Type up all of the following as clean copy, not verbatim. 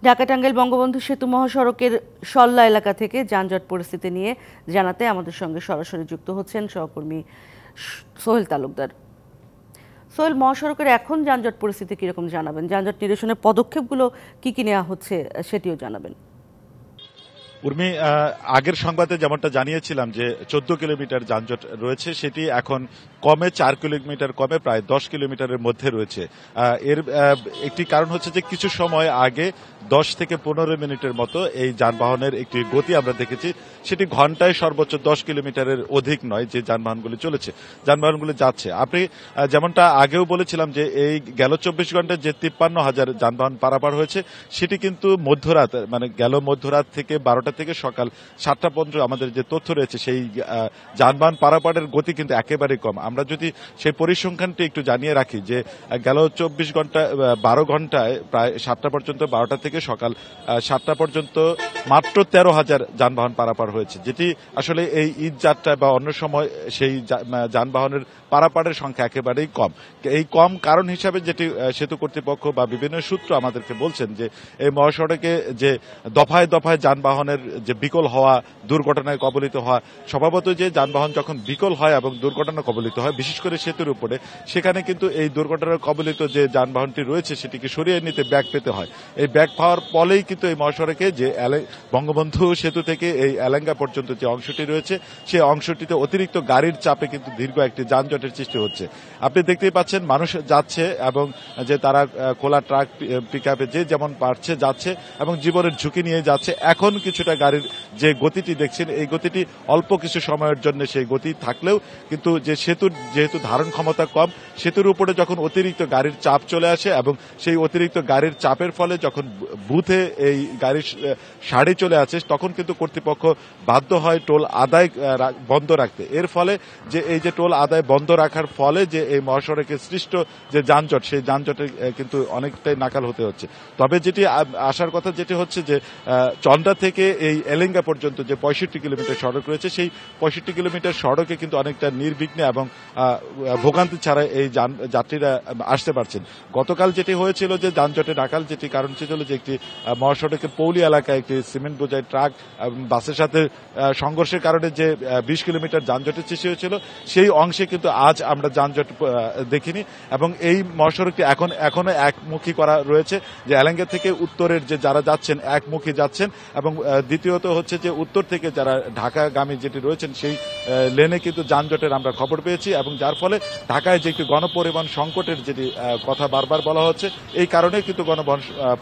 ঢাকা টাঙ্গাইল বঙ্গবন্ধু সেতু মহাসড়কের সল্লা এলাকা থেকে যানজট পরিস্থিতি নিয়ে জানাতে আমাদের সঙ্গে সরাসরি যুক্ত হচ্ছেন সহকর্মী সোহেল তালুকদার। সোহেল, মহাসড়কের এখন যানজট পরিস্থিতি কিরকম জানাবেন, যানজট নিরসনের পদক্ষেপগুলো কি কি নেওয়া হচ্ছে সেটিও জানাবেন। উর্মি, আগের সংবাদে যেমনটা জানিয়েছিলাম যে 14 কিলোমিটার যানজট রয়েছে, সেটি এখন কমে 4 কিলোমিটার কমে প্রায় 10 কিলোমিটারের মধ্যে রয়েছে। এর একটি কারণ হচ্ছে যে কিছু সময় আগে 10 থেকে 15 মিনিটের মতো এই যানবাহনের একটি গতি আমরা দেখেছি, সেটি ঘন্টায় সর্বোচ্চ 10 কিলোমিটারের অধিক নয় যে যানবাহনগুলি চলেছে, যানবাহনগুলি যাচ্ছে। আপনি যেমনটা আগেও বলেছিলাম যে এই গেল 24 ঘন্টায় যে 53,000 যানবাহন পারাপার হয়েছে, সেটি কিন্তু মধ্যরাত মানে গেল মধ্যরাত থেকে 12টা থেকে সকাল 7টা পর্যন্ত আমাদের যে তথ্য রয়েছে সেই যানবাহন পারাপারের গতি কিন্তু একেবারেই কম। আমরা যদি সেই পরিসংখ্যানটি একটু জানিয়ে রাখি যে গেল 12 ঘন্টায় প্রায় 7টা পর্যন্ত, 12টা থেকে সকাল 7টা পর্যন্ত মাত্র 13,000 যানবাহন পারাপার হয়েছে, যেটি আসলে এই ঈদ যাত্রা বা অন্য সময় সেই যানবাহনের পারাপারের সংখ্যা একেবারেই কম। এই কম কারণ হিসাবে যেটি সেতু কর্তৃপক্ষ বা বিভিন্ন সূত্র আমাদেরকে বলছেন যে এই মহাসড়কে যে দফায় দফায় যানবাহনের যে বিকল হওয়া, দুর্ঘটনায় কবলিত হওয়া, স্বভাবত যে যানবাহন যখন বিকল হয় এবং দুর্ঘটনা কবলিত হয়, বিশেষ করে সেতুর উপরে, সেখানে কিন্তু এই দুর্ঘটনার কবলিত যে যানবাহনটি রয়েছে সেটিকে সরিয়ে নিতে ব্যাগ পেতে হয়। এই ব্যাগ পাওয়ার ফলেই কিন্তু এই মহাসড়কে যে বঙ্গবন্ধু সেতু থেকে এই এলেঙ্গা পর্যন্ত যে অংশটি রয়েছে, সেই অংশটিতে অতিরিক্ত গাড়ির চাপে কিন্তু দীর্ঘ একটি যানজটের সৃষ্টি হচ্ছে। আপনি দেখতেই পাচ্ছেন মানুষ যাচ্ছে এবং যে তারা খোলা ট্রাক পিকআপে যে যেমন পারছে যাচ্ছে এবং জীবনের ঝুঁকি নিয়ে যাচ্ছে। এখন কিছুটা গাড়ির যে গতিটি দেখছেন, এই গতিটি অল্প কিছু সময়ের জন্য সেই গতি থাকলেও কিন্তু যে সেতুর যেহেতু ধারণ ক্ষমতা কম, সেতুর উপরে যখন অতিরিক্ত গাড়ির চাপ চলে আসে এবং সেই অতিরিক্ত গাড়ির চাপের ফলে যখন বুথে এই গাড়ির সারি চলে আসে, তখন কিন্তু কর্তৃপক্ষ বাধ্য হয় টোল আদায় বন্ধ রাখতে। এর ফলে যে এই যে টোল আদায় বন্ধ রাখার ফলে যে এই মহাসড়কে সৃষ্ট যে যানজট, সেই যানজটে কিন্তু অনেকটাই নাকাল হতে হচ্ছে। তবে যেটি আসার কথা যেটি হচ্ছে যে চন্দ্রা থেকে এই এলেঙ্গা পর্যন্ত যে 65 কিলোমিটার সড়ক রয়েছে, সেই 65 কিলোমিটার সড়কে কিন্তু অনেকটা নির্বিঘ্নে এবং ভোগান্তি ছাড়া এই যাত্রীরা আসতে পারছেন। গতকাল যেটি হয়েছিল যে যানজটে নাকাল, যেটি কারণ ছিল যে একটি মহাসড়কের পৌলি এলাকায় একটি সিমেন্ট বোঝাই ট্রাক বাসের সাথে সংঘর্ষের কারণে যে 20 কিলোমিটার যানজটের সৃষ্টি হয়েছিল, সেই অংশে কিন্তু আজ আমরা যানজট দেখিনি। এবং এই মহাসড়কটি এখনো একমুখী করা রয়েছে, যে এলেঙ্গা থেকে উত্তরের যে যারা যাচ্ছেন একমুখী যাচ্ছেন, এবং দ্বিতীয়ত হচ্ছে যে উত্তর থেকে যারা ঢাকাগামী যেটি রয়েছেন সেই লেনে কিন্তু যানজটের আমরা খবর পেয়েছি, এবং যার ফলে ঢাকায় যে একটি গণপরিবহন সংকটের যেটি কথা বারবার বলা হচ্ছে, এই কারণে কিন্তু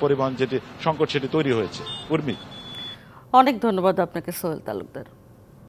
পরিবহন যেটি সংকট সেটি তৈরি হয়েছে। উর্মি, অনেক ধন্যবাদ আপনাকে সোহেল তালুকদার।